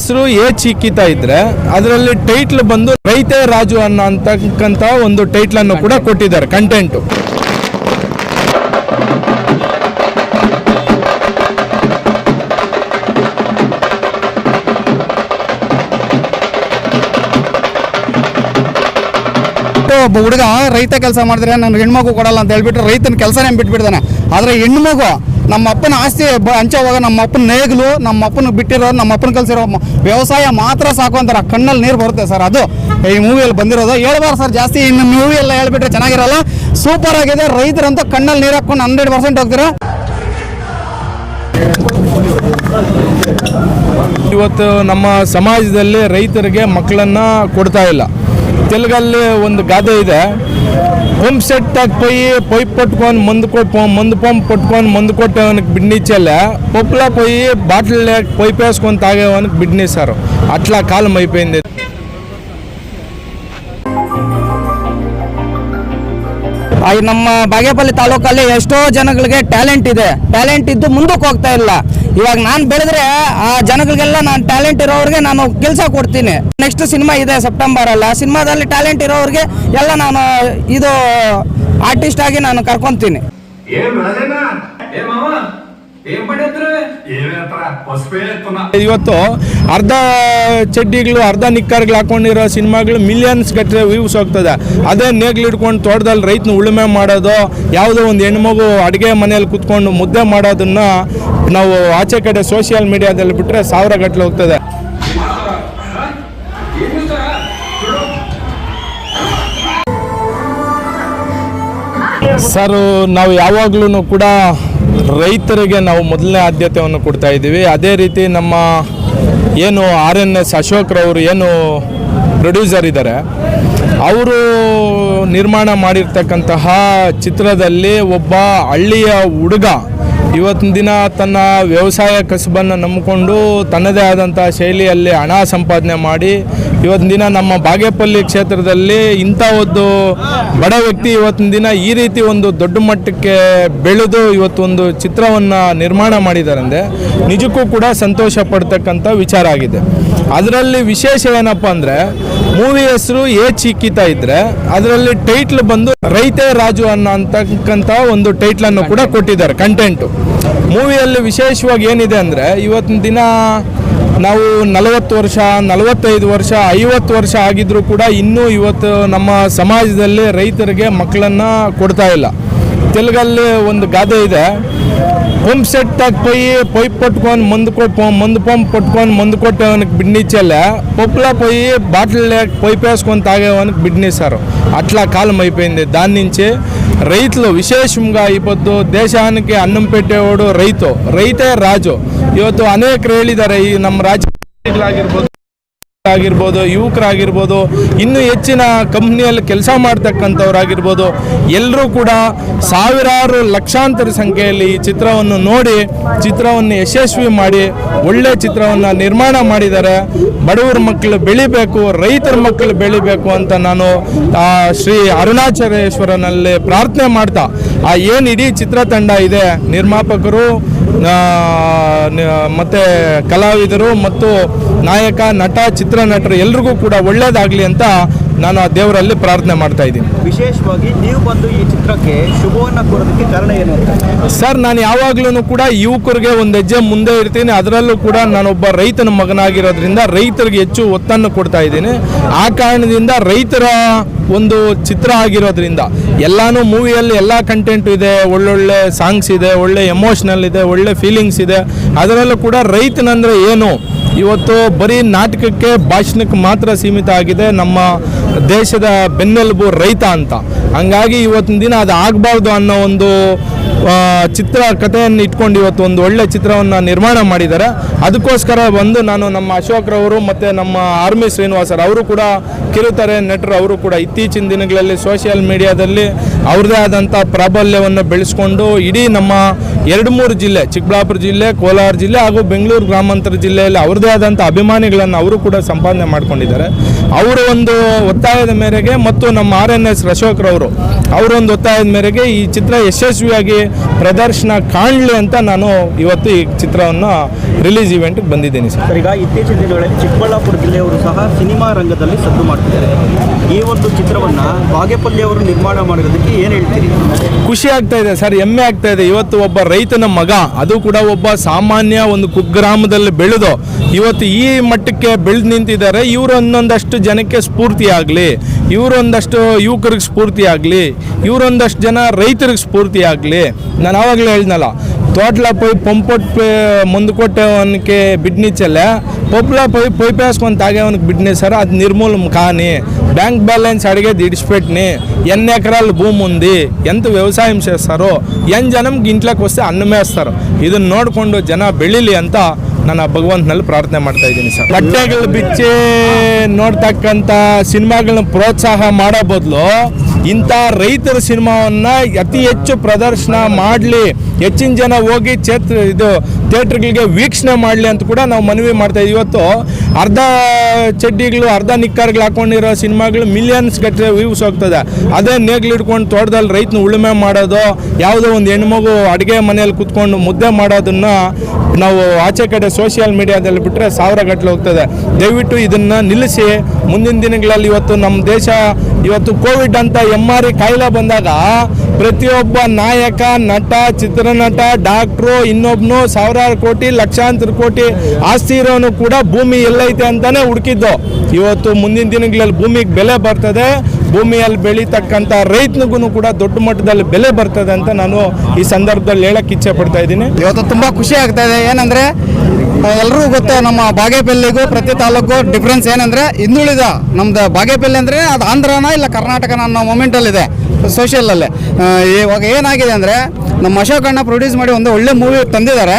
ಹೆಸರು ಚಿಕ್ಕಿತಾ ಇದ್ರೆ ಅದರಲ್ಲಿ ಟೈಟ್ಲ್ ಬಂದು ರೈತೆ ರಾಜು ಅಂತಕ್ಕಂಥ ಒಂದು ಟೈಟ್ಲ್ ಅನ್ನು ಕೂಡ ಕೊಟ್ಟಿದ್ದಾರೆ ಕಂಟೆಂಟ್. ಒಬ್ಬ ಹುಡುಗ ರೈತ ಕೆಲಸ ಮಾಡಿದ್ರೆ ನಾನು ಹೆಣ್ಮಗು ಕೊಡಲ್ಲ ಅಂತ ಹೇಳ್ಬಿಟ್ಟು ರೈತನ ಕೆಲಸನೇ ಬಿಟ್ಬಿಡ್ತಾನೆ. ಆದರೆ ಹೆಣ್ಮಗು ನಮ್ಮ ಅಪ್ಪನ ಆಸ್ತಿ ಹಂಚೋವಾಗ ನಮ್ಮ ಅಪ್ಪನ ನೇಗ್ಲು, ನಮ್ಮ ಅಪ್ಪನ ಬಿಟ್ಟಿರೋ, ನಮ್ಮ ಅಪ್ಪನ ಕಲಿಸಿರೋ ವ್ಯವಸಾಯ ಮಾತ್ರ ಸಾಕು ಅಂತಾರೆ. ಕಣ್ಣಲ್ಲಿ ನೀರು ಬರುತ್ತೆ ಸರ್. ಅದು ಈ ಮೂವಿಯಲ್ಲಿ ಬಂದಿರೋದು. ಹೇಳ್ಬಾರ್ದು ಸರ್ ಜಾಸ್ತಿ, ಇನ್ನು ಮೂವಿ ಎಲ್ಲ ಹೇಳ್ಬಿಟ್ರೆ ಚೆನ್ನಾಗಿರಲ್ಲ. ಸೂಪರ್ ಆಗಿದೆ. ರೈತರಂತೂ ಕಣ್ಣಲ್ಲಿ ನೀರು ಹಾಕೊಂಡು 100% ಹೋಗ್ತಾರೆ. ಇವತ್ತು ನಮ್ಮ ಸಮಾಜದಲ್ಲಿ ರೈತರಿಗೆ ಮಕ್ಕಳನ್ನ ಕೊಡ್ತಾ ಇಲ್ಲ. ತೆಲುಗಲ್ಲಿ ಒಂದು ಗಾದೆ ಇದೆ, ಪಂಪ್ ಸೆಟ್ పొయ్యి పట్టుకొని మందు పంప్ పట్టుకొని మందు కొట్టేవానికి బిడ్నిచ్చేలే పప్పులా పోయి బాటిల్ పొయ్యి వేసుకొని తాగేవానికి బిడ్నిస్తారు. అట్లా కాలం అయిపోయింది. ನಮ್ಮ ಬಾಗೇಪಲ್ಲಿ ತಾಲೂಕಲ್ಲಿ ಎಷ್ಟೋ ಜನಗಳಿಗೆ ಟ್ಯಾಲೆಂಟ್ ಇದೆ. ಟ್ಯಾಲೆಂಟ್ ಇದ್ದು ಮುಂದಕ್ಕೆ ಹೋಗ್ತಾ ಇಲ್ಲ. ಇವಾಗ ನಾನು ಬೆಳೆದ್ರೆ ಆ ಜನಗಳಿಗೆಲ್ಲ ನಾನು ಟ್ಯಾಲೆಂಟ್ ಇರೋರಿಗೆ ನಾನು ಕೆಲಸ ಕೊಡ್ತೀನಿ. ನೆಕ್ಸ್ಟ್ ಸಿನಿಮಾ ಇದೆ ಸೆಪ್ಟೆಂಬರ್ ಅಲ್ಲ, ಸಿನಿಮಾದಲ್ಲಿ ಟ್ಯಾಲೆಂಟ್ ಇರೋರಿಗೆ ಎಲ್ಲ ನಾನು ಇದು ಆರ್ಟಿಸ್ಟ್ ಆಗಿ ನಾನು ಕರ್ಕೊಂತೀನಿ. ಇವತ್ತು ಅರ್ಧ ಚಡ್ಡಿಗಳು ಅರ್ಧ ನಿಕ್ಕರ್ಗಳು ಹಾಕೊಂಡಿರೋ ಸಿನಿಮಾಗಳು ಮಿಲಿಯನ್ಸ್ ಗಟ್ಟಲೆ ವ್ಯೂಸ್ ಹೋಗ್ತದೆ. ಅದೇ ನೇಗ್ಲು ಹಿಡ್ಕೊಂಡು ತೋಟದಲ್ಲಿ ರೈತನ ಉಳುಮೆ ಮಾಡೋದು, ಯಾವುದೋ ಒಂದು ಹೆಣ್ಮಗು ಅಡುಗೆ ಮನೆಯಲ್ಲಿ ಕುತ್ಕೊಂಡು ಮುದ್ದೆ ಮಾಡೋದನ್ನ ನಾವು ಆಚೆ ಕಡೆ ಸೋಷಿಯಲ್ ಮೀಡಿಯಾದಲ್ಲಿ ಬಿಟ್ಟರೆ 1000 ಗಟ್ಟಲೆ ಹೋಗ್ತದೆ. ಸರ್, ನಾವು ಯಾವಾಗಲೂ ಕೂಡ ರೈತರಿಗೆ ನಾವು ಮೊದಲನೇ ಆದ್ಯತೆಯನ್ನು ಕೊಡ್ತಾ ಇದ್ದೀವಿ. ಅದೇ ರೀತಿ ನಮ್ಮ ಏನು RNS ಅಶೋಕ್ರವರು ಏನು ಪ್ರೊಡ್ಯೂಸರ್ ಇದ್ದಾರೆ, ಅವರು ನಿರ್ಮಾಣ ಮಾಡಿರ್ತಕ್ಕಂತಹ ಚಿತ್ರದಲ್ಲಿ ಒಬ್ಬ ಹಳ್ಳಿಯ ಹುಡುಗ ಇವತ್ತಿನ ದಿನ ತನ್ನ ವ್ಯವಸಾಯ ಕಸುಬನ್ನು ನಂಬಿಕೊಂಡು ತನ್ನದೇ ಆದಂಥ ಶೈಲಿಯಲ್ಲಿ ಹಣ ಸಂಪಾದನೆ ಮಾಡಿ ಇವತ್ತಿನ ದಿನ ನಮ್ಮ ಬಾಗೇಪಲ್ಲಿ ಕ್ಷೇತ್ರದಲ್ಲಿ ಇಂಥ ಒಂದು ಬಡ ವ್ಯಕ್ತಿ ಇವತ್ತಿನ ದಿನ ಈ ರೀತಿ ಒಂದು ದೊಡ್ಡ ಮಟ್ಟಕ್ಕೆ ಬೆಳೆದು ಇವತ್ತೊಂದು ಚಿತ್ರವನ್ನು ನಿರ್ಮಾಣ ಮಾಡಿದ್ದಾರೆ ಅಂದರೆ ನಿಜಕ್ಕೂ ಕೂಡ ಸಂತೋಷ ಪಡ್ತಕ್ಕಂಥ ವಿಚಾರ ಆಗಿದೆ. ಅದರಲ್ಲಿ ವಿಶೇಷ ಏನಪ್ಪ ಅಂದರೆ, ಮೂವಿ ಹೆಸರು ಚಿಕ್ಕಿತಾ ಇದ್ರೆ ಅದರಲ್ಲಿ ಟೈಟ್ಲ್ ಬಂದು ರೈತೆ ರಾಜು ಅಂತಕ್ಕಂಥ ಒಂದು ಟೈಟ್ಲನ್ನು ಕೂಡ ಕೊಟ್ಟಿದ್ದಾರೆ ಕಂಟೆಂಟು. ಮೂವಿಯಲ್ಲಿ ವಿಶೇಷವಾಗಿ ಏನಿದೆ ಅಂದರೆ, ಇವತ್ತಿನ ದಿನ ನಾವು 40 ವರ್ಷ, 45 ವರ್ಷ, 50 ವರ್ಷ ಆಗಿದ್ರೂ ಕೂಡ ಇನ್ನೂ ಇವತ್ತು ನಮ್ಮ ಸಮಾಜದಲ್ಲಿ ರೈತರಿಗೆ ಮಕ್ಕಳನ್ನು ಕೊಡ್ತಾ ಇಲ್ಲ. ತೆಲುಗಲ್ಲಿ ಒಂದು ಗಾದೆ ಇದೆ, పంప్ సెట్ పొయ్యి పట్టుకొని మందు పంప్ పట్టుకొని మందు కొట్టేవానికి బిడ్నిచ్చేలే పప్పులా పోయి బాటిల్ పొయ్యి వేసుకొని తాగేవానికి బిడ్నిస్తారు. అట్లా కాలం అయిపోయింది. దాని నుంచి రైతులు విశేషంగా ఇప్పుడు దేశానికి అన్నం పెట్టేవాడు ರೈತೇ ರಾಜು. ಇವತ್ತು ಅನೇಕರು ಹೇಳಿದ್ದಾರೆ, ಈ ನಮ್ಮ ರಾಜ್ಯಗಳಾಗಿರ್ಬೋದು ಆಗಿರ್ಬೋದು, ಯುವಕರಾಗಿರ್ಬೋದು, ಇನ್ನೂ ಹೆಚ್ಚಿನ ಕಂಪ್ನಿಯಲ್ಲಿ ಕೆಲಸ ಮಾಡ್ತಕ್ಕಂಥವ್ರಾಗಿರ್ಬೋದು, ಎಲ್ಲರೂ ಕೂಡ ಸಾವಿರಾರು ಲಕ್ಷಾಂತರ ಸಂಖ್ಯೆಯಲ್ಲಿ ಈ ಚಿತ್ರವನ್ನು ನೋಡಿ ಚಿತ್ರವನ್ನು ಯಶಸ್ವಿ ಮಾಡಿ ಒಳ್ಳೆ ಚಿತ್ರವನ್ನು ನಿರ್ಮಾಣ ಮಾಡಿದ್ದಾರೆ. ಬಡವರ ಮಕ್ಕಳು ಬೆಳಿಬೇಕು, ರೈತರ ಮಕ್ಕಳು ಬೆಳಿಬೇಕು ಅಂತ ನಾನು ಶ್ರೀ ಅರುಣಾಚಲೇಶ್ವರನಲ್ಲಿ ಪ್ರಾರ್ಥನೆ ಮಾಡ್ತಾ, ಏನು ಇಡೀ ಚಿತ್ರತಂಡ ಇದೆ, ನಿರ್ಮಾಪಕರು ಮತ್ತು ಕಲಾವಿದರು ಮತ್ತು ನಾಯಕ, ನಟ, ಚಿತ್ರನಟರು ಎಲ್ರಿಗೂ ಕೂಡ ಒಳ್ಳೆಯದಾಗಲಿ ಅಂತ ನಾನು ಆ ದೇವರಲ್ಲಿ ಪ್ರಾರ್ಥನೆ ಮಾಡ್ತಾ ಇದ್ದೀನಿ. ವಿಶೇಷವಾಗಿ ನೀವು ಬಂದು ಈ ಚಿತ್ರಕ್ಕೆ ಶುಭವನ್ನು ಕೋರೋದಕ್ಕೆ ಕಾರಣ ಏನು ಅಂತ? ಸರ್, ನಾನು ಯಾವಾಗಲೂ ಕೂಡ ಯುವಕರಿಗೆ ಒಂದು ಹೆಜ್ಜೆ ಮುಂದೆ ಇರ್ತೀನಿ. ಅದರಲ್ಲೂ ಕೂಡ ನಾನೊಬ್ಬ ರೈತನ ಮಗನಾಗಿರೋದ್ರಿಂದ ರೈತರಿಗೆ ಹೆಚ್ಚು ಒತ್ತನ್ನು ಕೊಡ್ತಾ ಇದ್ದೀನಿ. ಆ ಕಾರಣದಿಂದ ರೈತರ ಒಂದು ಚಿತ್ರ ಆಗಿರೋದ್ರಿಂದ ಎಲ್ಲಾನು ಮೂವಿಯಲ್ಲಿ ಎಲ್ಲ ಕಂಟೆಂಟು ಇದೆ, ಒಳ್ಳೊಳ್ಳೆ ಸಾಂಗ್ಸ್ ಇದೆ, ಒಳ್ಳೆ ಎಮೋಷ್ನಲ್ ಇದೆ, ಒಳ್ಳೆ ಫೀಲಿಂಗ್ಸ್ ಇದೆ. ಅದರಲ್ಲೂ ಕೂಡ ರೈತನಂದರೆ ಏನು, ಇವತ್ತು ಬರೀ ನಾಟಕಕ್ಕೆ ಭಾಷಣಕ್ಕೆ ಮಾತ್ರ ಸೀಮಿತ ಆಗಿದೆ ನಮ್ಮ ದೇಶದ ಬೆನ್ನೆಲುಬು ರೈತ ಅಂತ. ಹಂಗಾಗಿ ಇವತ್ತಿನ ದಿನ ಅದು ಆಗಬಾರ್ದು ಅನ್ನೋ ಒಂದು ಚಿತ್ರ ಕಥೆಯನ್ನು ಇಟ್ಕೊಂಡು ಇವತ್ತು ಒಂದು ಒಳ್ಳೆ ಚಿತ್ರವನ್ನು ನಿರ್ಮಾಣ ಮಾಡಿದ್ದಾರೆ. ಅದಕ್ಕೋಸ್ಕರ ಬಂದು ನಾನು ನಮ್ಮ ಅಶೋಕ್ರವರು ಮತ್ತು ನಮ್ಮ ಆರ್ಮಿ ಶ್ರೀನಿವಾಸರು ಅವರು ಕೂಡ ಕಿರುತೆರೆ ನಟರು, ಅವರು ಕೂಡ ಇತ್ತೀಚಿನ ದಿನಗಳಲ್ಲಿ ಸೋಷಿಯಲ್ ಮೀಡಿಯಾದಲ್ಲಿ ಅವ್ರದ್ದೇ ಆದಂಥ ಪ್ರಾಬಲ್ಯವನ್ನು ಬೆಳೆಸ್ಕೊಂಡು ಇಡೀ ನಮ್ಮ 2-3 ಜಿಲ್ಲೆ, ಚಿಕ್ಕಬಳ್ಳಾಪುರ ಜಿಲ್ಲೆ, ಕೋಲಾರ ಜಿಲ್ಲೆ ಹಾಗೂ ಬೆಂಗಳೂರು ಗ್ರಾಮಾಂತರ ಜಿಲ್ಲೆಯಲ್ಲಿ ಅವ್ರದ್ದೇ ಆದಂಥ ಅಭಿಮಾನಿಗಳನ್ನು ಅವರು ಕೂಡ ಸಂಪಾದನೆ ಮಾಡ್ಕೊಂಡಿದ್ದಾರೆ. ಅವರ ಒಂದು ಒತ್ತಾಯದ ಮೇರೆಗೆ ಮತ್ತು ನಮ್ಮ RNS ಅಶೋಕ್ರವರು ಅವರೊಂದು ಒತ್ತಾಯದ ಮೇರೆಗೆ ಈ ಚಿತ್ರ ಯಶಸ್ವಿಯಾಗಿ ಪ್ರದರ್ಶನ ಕಾಣಲಿ ಅಂತ ನಾನು ಇವತ್ತು ಈ ಚಿತ್ರವನ್ನು ರಿಲೀಸ್ ಇವೆಂಟ್ಗೆ ಬಂದಿದ್ದೀನಿ ಸರ್. ಈಗ ಇತ್ತೀಚಿನ ದಿನಗಳಲ್ಲಿ ಚಿಕ್ಕಬಳ್ಳಾಪುರ ಜಿಲ್ಲೆಯವರು ಸಹ ಸಿನಿಮಾ ರಂಗದಲ್ಲಿ ಸದ್ದು ಮಾಡ್ತಿದ್ದಾರೆ. ಈ ಒಂದು ಚಿತ್ರವನ್ನು ಬಾಗೇಪಲ್ಲಿ ಅವರು ನಿರ್ಮಾಣ ಮಾಡೋದಕ್ಕೆ ಏನು ಹೇಳ್ತೀರಿ? ಖುಷಿ ಆಗ್ತಾ ಇದೆ ಸರ್, ಹೆಮ್ಮೆ ಆಗ್ತಾ ಇದೆ. ಇವತ್ತು ಒಬ್ಬ ರೈತನ ಮಗ, ಅದು ಕೂಡ ಒಬ್ಬ ಸಾಮಾನ್ಯ ಒಂದು ಕುಗ್ರಾಮದಲ್ಲಿ ಬೆಳೆದು ಇವತ್ತು ಈ ಮಟ್ಟಕ್ಕೆ ಬೆಳೆದು ನಿಂತಿದ್ದಾರೆ. ಇವರು ಒಂದೊಂದಷ್ಟು ಜನಕ್ಕೆ ಸ್ಫೂರ್ತಿ ಆಗಲಿ, ಇವರೊಂದಷ್ಟು ಯುವಕರಿಗೆ ಸ್ಫೂರ್ತಿ ಆಗಲಿ, ಇವರೊಂದಷ್ಟು ಜನ ರೈತರಿಗೆ ಸ್ಫೂರ್ತಿ ಆಗಲಿ. ನಾನು ಆವಾಗಲೇ ಹೇಳಿದ್ನಲ್ಲ, తోటలో పోయి పంపొట్టు ముందు కొట్టేవానికి బిడ్నిచ్చలే పప్పులో పోయి పొయ్యిపేసుకొని తాగేవానికి బిడ్నేశారు. అది నిర్మూలం కానీ బ్యాంక్ బ్యాలెన్స్ అడిగేది ఇడిచిపెట్టిని ఎన్ని ఎకరాల భూమి ఉంది, ఎంత వ్యవసాయం చేస్తారో, జనం ఇంట్లోకి వస్తే అన్నమేస్తారు. ಇದನ್ನು ನೋಡಿಕೊಂಡು ಜನ ಬೆಳೀಲಿ ಅಂತ ನಾನು ಭಗವಂತನಲ್ಲಿ ಪ್ರಾರ್ಥನೆ ಮಾಡ್ತಾ ಇದ್ದೀನಿ ಸರ್. ಬಟ್ಟೆಗಳು ಬಿಚ್ಚಿ ನೋಡ್ತಕ್ಕಂಥ ಸಿನಿಮಾಗಳನ್ನ ಪ್ರೋತ್ಸಾಹ ಮಾಡೋ ಬದಲು ಇಂಥ ರೈತರ ಸಿನಿಮಾವನ್ನು ಅತಿ ಹೆಚ್ಚು ಪ್ರದರ್ಶನ ಮಾಡಲಿ, ಹೆಚ್ಚಿನ ಜನ ಹೋಗಿ ಥಿಯೇಟ್ರ್ಗಳಿಗೆ ವೀಕ್ಷಣೆ ಮಾಡಲಿ ಅಂತ ಕೂಡ ನಾವು ಮನವಿ ಮಾಡ್ತಾ ಇದ್ದೀವಿ. ಇವತ್ತು ಅರ್ಧ ಚಡ್ಡಿಗಳು, ಅರ್ಧ ನಿಕ್ಕರ್ಗಳು ಹಾಕೊಂಡಿರೋ ಸಿನಿಮಾಗಳು ಮಿಲಿಯನ್ಸ್ ಗಟ್ಟಲೆ ವ್ಯೂಸ್ ಹೋಗ್ತದೆ. ಅದೇ ನೇಗ್ಲು ಹಿಡ್ಕೊಂಡು ತೋಟದಲ್ಲಿ ರೈತನ ಉಳುಮೆ ಮಾಡೋದು, ಯಾವುದೋ ಒಂದು ಹೆಣ್ಮಗು ಅಡುಗೆ ಮನೆಯಲ್ಲಿ ಕೂತ್ಕೊಂಡು ಮುದ್ದೆ ಮಾಡೋದನ್ನು ನಾವು ಆಚೆ ಕಡೆ ಸೋಷಿಯಲ್ ಮೀಡಿಯಾದಲ್ಲಿ ಬಿಟ್ಟರೆ 1000 ಗಟ್ಟಲೆ ಹೋಗ್ತದೆ. ದಯವಿಟ್ಟು ಇದನ್ನು ನಿಲ್ಲಿಸಿ. ಮುಂದಿನ ದಿನಗಳಲ್ಲಿ ಇವತ್ತು ನಮ್ಮ ದೇಶ ಇವತ್ತು ಕೋವಿಡ್ ಅಂತ MRI ಕಾಯಿಲೆ ಬಂದಾಗ ಪ್ರತಿಯೊಬ್ಬ ನಾಯಕ, ನಟ, ಚಿತ್ರನಟ, ಡಾಕ್ಟ್ರು, ಇನ್ನೊಬ್ಬನು ಸಾವಿರಾರು ಕೋಟಿ, ಲಕ್ಷಾಂತರ ಕೋಟಿ ಆಸ್ತಿ ಇರೋನು ಕೂಡ ಭೂಮಿ ಎಲ್ಲೈತೆ ಅಂತಾನೆ ಹುಡುಕಿದ್ದು. ಇವತ್ತು ಮುಂದಿನ ದಿನಗಳಲ್ಲಿ ಭೂಮಿಗೆ ಬೆಲೆ ಬರ್ತದೆ, ಭೂಮಿಯಲ್ಲಿ ಬೆಳೀತಕ್ಕಂಥ ರೈತನಿಗೂ ಕೂಡ ದೊಡ್ಡ ಮಟ್ಟದಲ್ಲಿ ಬೆಲೆ ಬರ್ತದೆ ಅಂತ ನಾನು ಈ ಸಂದರ್ಭದಲ್ಲಿ ಹೇಳಕ್ಕೆ ಇಚ್ಛೆ ಪಡ್ತಾ ಇದ್ದೀನಿ. ಇವತ್ತು ತುಂಬ ಖುಷಿ ಆಗ್ತಾ ಇದೆ. ಏನಂದರೆ ಎಲ್ಲರಿಗೂ ಗೊತ್ತು, ನಮ್ಮ ಬಾಗೇಪಲ್ಲಿಗೂ ಪ್ರತಿ ತಾಲೂಕು ಡಿಫ್ರೆನ್ಸ್ ಏನಂದರೆ, ಹಿಂದುಳಿದ ನಮ್ದು ಬಾಗೇಪಲ್ಲಿ ಅಂದರೆ ಅದು ಆಂಧ್ರನ ಇಲ್ಲ ಕರ್ನಾಟಕನ ಅನ್ನೋ ಮೊಮೆಂಟಲ್ಲಿದೆ ಸೋಷಿಯಲಲ್ಲಿ. ಇವಾಗ ಏನಾಗಿದೆ ಅಂದರೆ, ನಮ್ಮ ಅಶೋಕಣ್ಣ ಪ್ರೊಡ್ಯೂಸ್ ಮಾಡಿ ಒಂದು ಒಳ್ಳೆ ಮೂವಿ ತಂದಿದ್ದಾರೆ.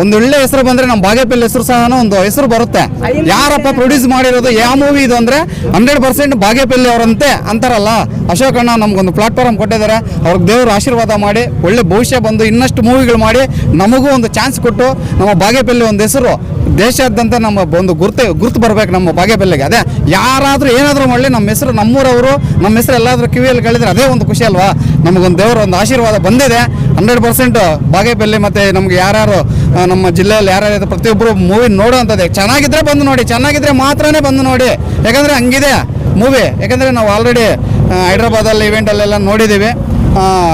ಒಂದು ಒಳ್ಳೆ ಹೆಸರು ಬಂದರೆ ನಮ್ಮ ಬಾಗೇಪಲ್ಲಿ ಹೆಸರು ಸಹ ಒಂದು ಹೆಸರು ಬರುತ್ತೆ. ಯಾರಪ್ಪ ಪ್ರೊಡ್ಯೂಸ್ ಮಾಡಿರೋದು, ಯಾವ ಮೂವಿ ಇದು ಅಂದರೆ 100% ಬಾಗೇಪಲ್ಲಿ ಅವರಂತೆ ಅಂತಾರಲ್ಲ. ಅಶೋಕಣ್ಣ ನಮಗೊಂದು ಪ್ಲಾಟ್ಫಾರ್ಮ್ ಕೊಟ್ಟಿದ್ದಾರೆ. ಅವ್ರಿಗೆ ದೇವರು ಆಶೀರ್ವಾದ ಮಾಡಿ ಒಳ್ಳೆ ಭವಿಷ್ಯ ಬಂದು ಇನ್ನಷ್ಟು ಮೂವಿಗಳು ಮಾಡಿ ನಮಗೂ ಒಂದು ಚಾನ್ಸ್ ಕೊಟ್ಟು ನಮ್ಮ ಬಾಗೇಪಲ್ಲಿ ಒಂದು ಹೆಸರು ದೇಶಾದ್ಯಂತ ನಮ್ಮ ಒಂದು ಗುರುತು ಬರಬೇಕು ನಮ್ಮ ಬಾಗೇಪಲ್ಲಿಗೆ. ಅದೇ ಯಾರಾದರೂ ಏನಾದರೂ ಮಾಡಲಿ ನಮ್ಮ ಹೆಸರು, ನಮ್ಮೂರವರು ನಮ್ಮ ಹೆಸರು ಎಲ್ಲಾದರೂ ಕಿವಿಯಲ್ಲಿ ಕೇಳಿದ್ರೆ ಅದೇ ಒಂದು ಖುಷಿ ಅಲ್ವಾ. ನಮಗೊಂದು ದೇವರ ಒಂದು ಆಶೀರ್ವಾದ ಬಂದಿದೆ. 100% ಬಾಗೇಪಲ್ಲಿ ಮತ್ತು ನಮ್ಗೆ ಯಾರ್ಯಾರು ನಮ್ಮ ಜಿಲ್ಲೆಯಲ್ಲಿ ಯಾರ್ಯಾರು ಪ್ರತಿಯೊಬ್ಬರು ಮೂವಿ ನೋಡೋವಂಥದ್ದೇ. ಚೆನ್ನಾಗಿದ್ದರೆ ಬಂದು ನೋಡಿ, ಚೆನ್ನಾಗಿದ್ದರೆ ಮಾತ್ರನೇ ಬಂದು ನೋಡಿ. ಯಾಕಂದರೆ ಹಂಗಿದೆ ಮೂವಿ. ಯಾಕಂದರೆ ನಾವು ಆಲ್ರೆಡಿ ಹೈದ್ರಾಬಾದಲ್ಲಿ ಇವೆಂಟಲ್ಲೆಲ್ಲ ನೋಡಿದ್ದೀವಿ.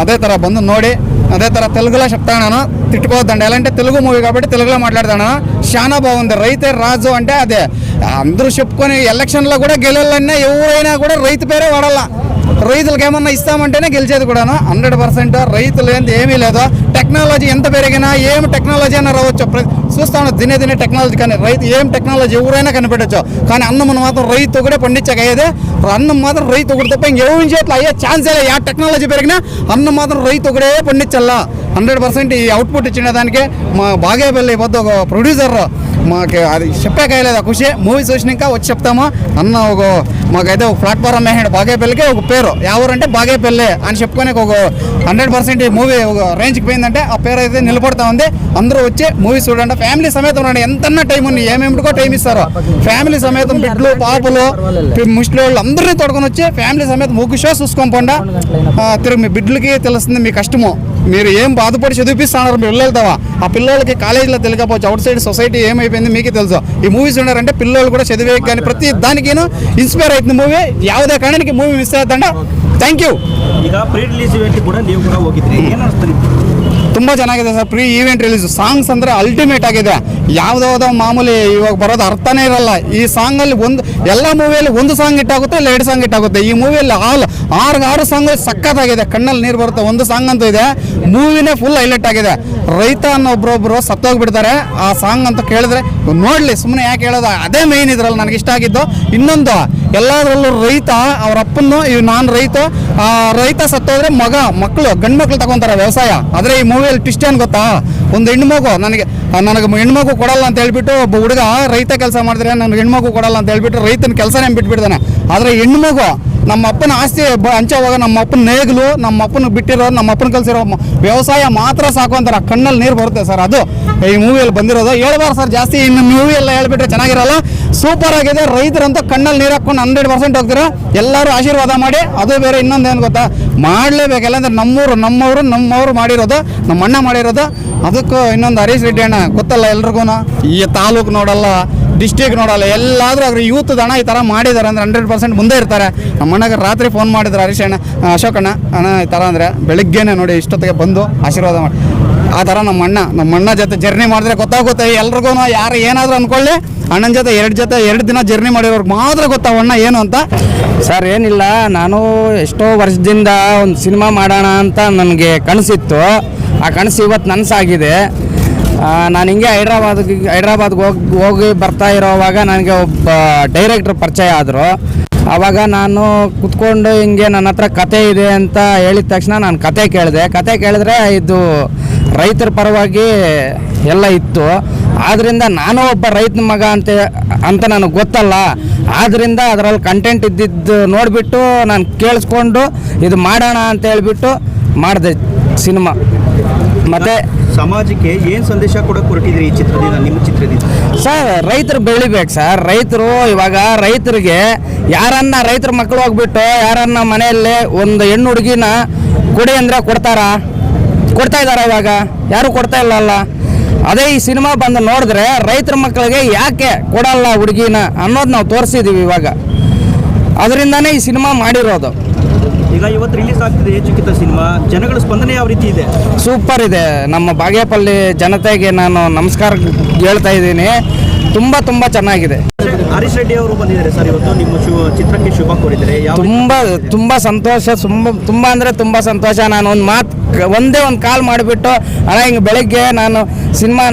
అదే తర బంధు నోడి అదే తర తెలుగులో చెప్తాను తిట్టుకోవద్దండి. ఎలా అంటే తెలుగు మూవీ కాబట్టి తెలుగులో మాట్లాడతాను. చాలా బాగుంది. రైతే రాజు అంటే అదే అందరూ చెప్పుకొని ఎలక్షన్లో కూడా గెలవాలన్నా ఎవరైనా కూడా రైతు పేరే వాడాల. రైతులకు ఏమన్నా ఇస్తామంటేనే గెలిచేది కూడాను. 100% రైతులు ఏంది ఏమీ లేదు. టెక్నాలజీ ఎంత పెరిగినా ఏం టెక్నాలజీ అయినా రావచ్చు. చూస్తాను దినే టెక్నాలజీ. కానీ రైతు ఏం టెక్నాలజీ ఎవరైనా కనిపెట్టచ్చు. కానీ అన్నం మాత్రం రైతు కూడా పండించగయ్యేది. అన్నం మాత్రం రైతు ఒకటి తప్ప ఇంకేం చేయట్లా. అయ్యే ఛాన్సే లేదు. యా టెక్నాలజీ పెరిగినా అన్నం మాత్రం రైతు ఒకటే పండించల్లా. 100% ఈ అవుట్పుట్ ఇచ్చిన దానికి మా బాగేపల్లి వద్ద ఒక ప్రొడ్యూసర్ మాకు అది చెప్పాకలేదు. ఖుషి మూవీ చూసినాక వచ్చి చెప్తాము అన్న. మాకైతే ఒక ప్లాట్ఫారం వేసాడు బాగేపల్లికి. ఒక పేరు ఎవరంటే బాగేపల్లి అని చెప్పుకొని ఒక 100% ఈ మూవీ ఒక రేంజ్కి పోయిందంటే ఆ పేరు అయితే నిలబడతా ఉంది. అందరూ వచ్చి మూవీ చూడండి. ఫ్యామిలీ సమేతం రండి. ఎంతన్నా టైం ఉంది, ఏమేమిటికో టైం ఇస్తారో. ఫ్యామిలీ సమేతం బిడ్డలు, పాపలు, ముస్లిం వాళ్ళు అందరినీ తోడుకొని వచ్చి ఫ్యామిలీ సమేతం ఒక షో చూసుకొని పోండా. తిరిగి మీ బిడ్డలకి తెలుస్తుంది మీ కష్టము. మీరు ఏం బాధపడి చదివిపిస్తున్నారు మీ పిల్లలతోవా. ఆ పిల్లలకి కాలేజీలో తెలియకపోవచ్చు. అవుట్ సైడ్ సొసైటీ ఏమైపోయింది మీకే తెలుసు. ఈ మూవీస్ ఉన్నారంటే పిల్లలు కూడా చదివే కానీ ప్రతి దానికేను ఇన్స్పైర్ అవుతుంది మూవీ. ಯಾವುದೇ ಕಾರಣಕ್ಕೆ ಮೂವಿ ಮಿಸ್ ಆಯ್ತಂಡ. Thank you. ಈಗ ಪ್ರೀ ರಿಲೀಸ್ ಇವೆಂಟ್ ಕೂಡ ನೀವು ಕೂಡ ಹೋಗಿದ್ರಿ, ಏನು ಅನಿಸ್ತು? ತುಂಬ ಚೆನ್ನಾಗಿದೆ sir. Pre event release songs ಅಂದರೆ ಅಲ್ಟಿಮೇಟ್ ಆಗಿದೆ. ಯಾವುದಾವುದೋ ಮಾಮೂಲಿ ಇವಾಗ ಬರೋದು ಅರ್ಥನೇ ಇರಲ್ಲ. ಈ ಸಾಂಗಲ್ಲಿ ಎಲ್ಲ ಮೂವಿಯಲ್ಲಿ ಒಂದು ಸಾಂಗ್ ಇಟ್ಟಾಗುತ್ತೆ, ಇಲ್ಲ 2 ಸಾಂಗ್ ಇಟ್ಟಾಗುತ್ತೆ. ಈ ಮೂವಿಯಲ್ಲಿ 6 ಸಾಂಗ್ ಸಖತ್ತಾಗಿದೆ. ಕಣ್ಣಲ್ಲಿ ನೀರು ಬರುತ್ತೆ. ಒಂದು ಸಾಂಗ್ ಅಂತೂ ಇದೆ, ಮೂವಿನೇ ಫುಲ್ ಹೈಲೈಟ್ ಆಗಿದೆ. ರೈತ ಅನ್ನೋ ಒಬ್ಬರೊಬ್ಬರು ಸತ್ತೋಗ್ಬಿಡ್ತಾರೆ. ಆ ಸಾಂಗ್ ಅಂತ ಕೇಳಿದ್ರೆ ನೋಡಲಿ, ಸುಮ್ಮನೆ ಯಾಕೆ ಹೇಳೋದು, ಅದೇ ಮೇಯ್ನ್ ಇದ್ರಲ್ಲಿ ನನಗೆ ಇಷ್ಟ ಆಗಿದ್ದು. ಇನ್ನೊಂದು ಎಲ್ಲದರಲ್ಲೂ ರೈತ ಅವ್ರ ಅಪ್ಪನ್ನು ನಾನು ರೈತ ಸತ್ತೋದ್ರೆ ಮಕ್ಕಳು ಗಂಡು ಮಕ್ಕಳು ತಗೊಂತಾರೆ ವ್ಯವಸಾಯ. ಆದರೆ ಈ ಮೂವಿಯಲ್ಲಿ ಟ್ವಿಸ್ಟ್ ಏನು ಗೊತ್ತಾ, ಒಂದು ಹೆಣ್ಮಗು ನನಗೆ ಹೆಣ್ಮಗು ಕೊಡಲ್ಲ ಅಂತ ಹೇಳ್ಬಿಟ್ಟು ಒಬ್ಬ ಹುಡುಗ ರೈತ ಕೆಲಸ ಮಾಡಿದ್ರೆ ನನಗೆ ಹೆಣ್ಮಗು ಕೊಡಲ್ಲ ಅಂತ ಹೇಳ್ಬಿಟ್ಟು ರೈತನ ಕೆಲಸನೇ ಬಿಟ್ಬಿಡ್ತಾನೆ. ಆದರೆ ಹೆಣ್ಮಗು ನಮ್ಮ ಅಪ್ಪನ ಆಸ್ತಿ ಹಂಚೋ ಹೋಗ ನಮ್ಮ ಅಪ್ಪನ ನೇಗಿಲು ನಮ್ಮ ಅಪ್ಪನ ಬಿಟ್ಟಿರೋ ನಮ್ಮ ಅಪ್ಪನ ಕಲ್ಸಿರೋ ವ್ಯವಸಾಯ ಮಾತ್ರ ಸಾಕು ಅಂತಾರೆ. ಕಣ್ಣಲ್ಲಿ ನೀರು ಬರುತ್ತೆ ಸರ್. ಅದು ಈ ಮೂವಿಯಲ್ಲಿ ಬಂದಿರೋದು. ಹೇಳ್ಬಾರ್ದು ಸರ್ ಜಾಸ್ತಿ, ಇನ್ನು ಮೂವಿ ಎಲ್ಲ ಹೇಳ್ಬಿಟ್ರೆ ಚೆನ್ನಾಗಿರಲ್ಲ. ಸೂಪರ್ ಆಗಿದೆ. ರೈತರಂತೂ ಕಣ್ಣಲ್ಲಿ ನೀರು ಹಾಕೊಂಡು 100% ಹೋಗ್ತೀರಾ. ಎಲ್ಲರೂ ಆಶೀರ್ವಾದ ಮಾಡಿ. ಅದು ಬೇರೆ ಇನ್ನೊಂದೇನು ಗೊತ್ತಾ, ಮಾಡಲೇಬೇಕು. ಎಲ್ಲಂದ್ರೆ ನಮ್ಮವರು ಮಾಡಿರೋದು, ನಮ್ಮ ಅಣ್ಣ ಮಾಡಿರೋದು. ಅದಕ್ಕೂ ಇನ್ನೊಂದು ಹರೀಶ್ ರೆಡ್ಡಿ ಅಣ್ಣ ಗೊತ್ತಲ್ಲ ಎಲ್ರಿಗೂ. ಈ ತಾಲೂಕು ನೋಡಲ್ಲ, ಡಿಸ್ಟಿಕ್ ನೋಡಲ್ಲ, ಎಲ್ಲಾದರೂ ಅವ್ರ ಯೂತ್ ದಣ ಈ ಥರ ಮಾಡಿದ್ದಾರೆ ಅಂದರೆ 100% ಮುಂದೆ ಇರ್ತಾರೆ. ನಮ್ಮ ಅಣ್ಣಗೆ ರಾತ್ರಿ ಫೋನ್ ಮಾಡಿದ್ರು ಹರೀಶ್ ಅಣ್ಣ, ಅಶೋಕಣ್ಣ ಅಣ್ಣ ಈ ಥರ ಅಂದರೆ ಬೆಳಿಗ್ಗೆನೇ ನೋಡಿ ಇಷ್ಟೊತ್ತಿಗೆ ಬಂದು ಆಶೀರ್ವಾದ ಮಾಡಿ. ಆ ಥರ ನಮ್ಮ ಅಣ್ಣ ಜೊತೆ ಜರ್ನಿ ಮಾಡಿದ್ರೆ ಗೊತ್ತಾಗುತ್ತೆ ಎಲ್ರಿಗೂ. ಯಾರು ಏನಾದರೂ ಅಂದ್ಕೊಳ್ಳಿ, ಅಣ್ಣನ ಜೊತೆ 2 ದಿನ ಜರ್ನಿ ಮಾಡಿರೋರ್ಗೆ ಮಾತ್ರ ಗೊತ್ತಾವ ಅಣ್ಣ ಏನು ಅಂತ. ಸರ್ ಏನಿಲ್ಲ, ನಾನು ಎಷ್ಟೋ ವರ್ಷದಿಂದ ಒಂದು ಸಿನಿಮಾ ಮಾಡೋಣ ಅಂತ ನನಗೆ ಕನಸಿತ್ತು. ಆ ಕನಸು ಇವತ್ತು ನನಸಾಗಿದೆ. ನಾನು ಹಿಂಗೆ ಹೈದ್ರಾಬಾದ್ಗೆ ಹೋಗಿ ಬರ್ತಾ ಇರೋವಾಗ ನನಗೆ ಒಬ್ಬ ಡೈರೆಕ್ಟ್ರ್ ಪರಿಚಯ ಆದರು. ಆವಾಗ ನಾನು ಕುತ್ಕೊಂಡು ಹಿಂಗೆ ನನ್ನ ಹತ್ರ ಕತೆ ಇದೆ ಅಂತ ಹೇಳಿದ ತಕ್ಷಣ ನಾನು ಕತೆ ಕೇಳಿದ್ರೆ ಇದು ರೈತರ ಪರವಾಗಿ ಎಲ್ಲ ಇತ್ತು. ಆದ್ದರಿಂದ ನಾನು ಒಬ್ಬ ರೈತನ ಮಗ ಅಂತ ನನಗೆ ಗೊತ್ತಲ್ಲ. ಆದ್ದರಿಂದ ಅದರಲ್ಲಿ ಕಂಟೆಂಟ್ ಇದ್ದಿದ್ದು ನೋಡಿಬಿಟ್ಟು ನಾನು ಕೇಳಿಸ್ಕೊಂಡು ಇದು ಮಾಡೋಣ ಅಂತ ಹೇಳ್ಬಿಟ್ಟು ಮಾಡಿದೆ ಸಿನಿಮಾ. ಮತ್ತು ಸಮಾಜಕ್ಕೆ ಏನು ಸಂದೇಶ ಕೊಡೋಕೆ ಹೊರಟಿದ್ರಿ ಈ ಚಿತ್ರದಿಂದ, ನಿಮ್ಮ ಚಿತ್ರದಿಂದ? ಸರ್ ರೈತರು ಬೆಳಿಬೇಕು ಸರ್. ರೈತರು ಇವಾಗ ರೈತರಿಗೆ ರೈತರ ಮಕ್ಕಳು ಹೋಗ್ಬಿಟ್ಟು ಯಾರನ್ನ ಮನೆಯಲ್ಲೇ ಒಂದು ಹೆಣ್ಣು ಹುಡುಗಿನ ಕೊಡಿ ಅಂದರೆ ಕೊಡ್ತಾ ಇದ್ದಾರೆ. ಇವಾಗ ಯಾರು ಕೊಡ್ತಾ ಇಲ್ಲಲ್ಲ. ಅದೇ ಈ ಸಿನಿಮಾ ಬಂದು ನೋಡಿದ್ರೆ ರೈತರ ಮಕ್ಕಳಿಗೆ ಯಾಕೆ ಕೊಡಲ್ಲ ಹುಡುಗಿನ ಅನ್ನೋದು ನಾವು ತೋರಿಸಿದ್ದೀವಿ ಇವಾಗ. ಅದರಿಂದನೇ ಈ ಸಿನಿಮಾ ಮಾಡಿರೋದು. ಈಗ ಇವತ್ತು ರಿಲೀಸ್ ಆಗ್ತಿದೆ ಚುಕ್ಕಿತ ಸಿನಿಮಾ, ಜನಗಳ ಸ್ಪಂದನೆ ಯಾವ ರೀತಿ ಇದೆ? ಸೂಪರ್ ಇದೆ. ನಮ್ಮ ಬಾಗೇಪಲ್ಲಿ ಜನತೆಗೆ ನಾನು ನಮಸ್ಕಾರ ಹೇಳ್ತಾ ಇದ್ದೀನಿ. ತುಂಬ ಚೆನ್ನಾಗಿದೆ. ಹರೀಶ್ ರೆಡ್ಡಿ ಅವರು ಬಂದಿದ್ದಾರೆ ಸರ್ ಇವತ್ತು, ನಿಮ್ಮ ಚಿತ್ರಕ್ಕೆ ಶುಭ ಕೋರಿದ್ದಾರೆ. ತುಂಬ ಸಂತೋಷ. ತುಂಬ ಅಂದರೆ ತುಂಬ ಸಂತೋಷ. ನಾನು ಒಂದೇ ಒಂದು ಕಾಲ್ ಮಾಡಿಬಿಟ್ಟು, ಅಣ್ಣ ಹಿಂಗೆ ಬೆಳಗ್ಗೆ ಸಿನಿಮಾ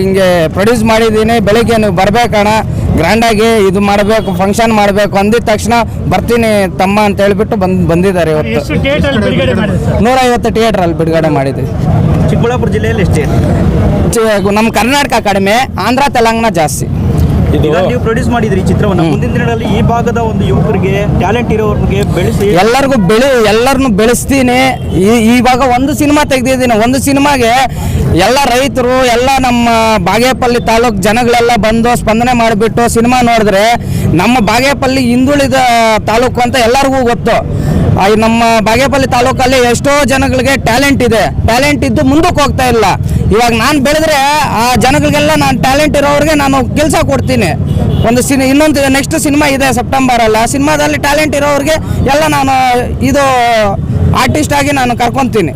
ಹಿಂಗೆ ಪ್ರೊಡ್ಯೂಸ್ ಮಾಡಿದ್ದೀನಿ, ಬೆಳಗ್ಗೆ ನೀವು ಬರಬೇಕಣ್ಣ, ಗ್ರ್ಯಾಂಡಾಗಿ ಇದು ಮಾಡಬೇಕು, ಫಂಕ್ಷನ್ ಮಾಡಬೇಕು ಅಂದಿದ ತಕ್ಷಣ ಬರ್ತೀನಿ ತಮ್ಮ ಅಂತ ಹೇಳ್ಬಿಟ್ಟು ಬಂದಿದ್ದಾರೆ. ಇವತ್ತು 150 ಥಿಯೇಟ್ರಲ್ಲಿ ಬಿಡುಗಡೆ ಮಾಡಿದ್ವಿ. ಚಿಕ್ಕಬಳ್ಳಾಪುರ ಜಿಲ್ಲೆಯಲ್ಲಿ ಎಷ್ಟೇ? ನಮ್ಮ ಕರ್ನಾಟಕ ಕಡಿಮೆ, ಆಂಧ್ರ ತೆಲಂಗಾಣ ಜಾಸ್ತಿ. ಈಗ ನೀವು ಪ್ರೊಡ್ಯೂಸ್ ಮಾಡಿದ್ರಿ ಈ ಚಿತ್ರವನ್ನು. ಮುಂದಿನ ದಿನಗಳಲ್ಲಿ ಈ ಭಾಗದ ಒಂದು ಯುವಕರಿಗೆ, ಟ್ಯಾಲೆಂಟ್ ಇರೋರಿಗೆ ಬೆಳೆಸಿ ಎಲ್ಲರನ್ನು ಬೆಳೆಸ್ತೀನಿ. ಇವಾಗ ಒಂದು ಸಿನಿಮಾ ತೆಗೆದಿದ್ದೀನಿ. ಒಂದು ಸಿನಿಮಾಗೆ ಎಲ್ಲ ರೈತರು, ಎಲ್ಲ ನಮ್ಮ ಬಾಗೇಪಲ್ಲಿ ತಾಲೂಕು ಜನಗಳೆಲ್ಲ ಬಂದು ಸ್ಪಂದನೆ ಮಾಡಿಬಿಟ್ಟು ಸಿನಿಮಾ ನೋಡಿದ್ರೆ ನಮ್ಮ ಬಾಗೇಪಲ್ಲಿ ಹಿಂದುಳಿದ ತಾಲೂಕು ಅಂತ ಎಲ್ಲರಿಗೂ ಗೊತ್ತು. ನಮ್ಮ ಬಾಗೇಪಲ್ಲಿ ತಾಲೂಕಲ್ಲಿ ಎಷ್ಟೋ ಜನಗಳಿಗೆ ಟ್ಯಾಲೆಂಟ್ ಇದ್ದು ಮುಂದಕ್ಕೆ ಹೋಗ್ತಾ ಇಲ್ಲ. ಇವಾಗ ನಾನು ಬೆಳೆದ್ರೆ ಆ ಜನಗಳಿಗೆಲ್ಲ ನಾನು ಟ್ಯಾಲೆಂಟ್ ಇರೋರಿಗೆ ನಾನು ಕೆಲಸ ಕೊಡ್ತೀನಿ. ಇನ್ನೊಂದು ನೆಕ್ಸ್ಟ್ ಸಿನಿಮಾ ಇದೆ ಸೆಪ್ಟೆಂಬರಲ್ಲಿ. ಆ ಸಿನಿಮಾದಲ್ಲಿ ಟ್ಯಾಲೆಂಟ್ ಇರೋರಿಗೆ ಎಲ್ಲ ನಾನು ಇದು ಆರ್ಟಿಸ್ಟ್ ಆಗಿ ನಾನು ಕರ್ಕೊತೀನಿ.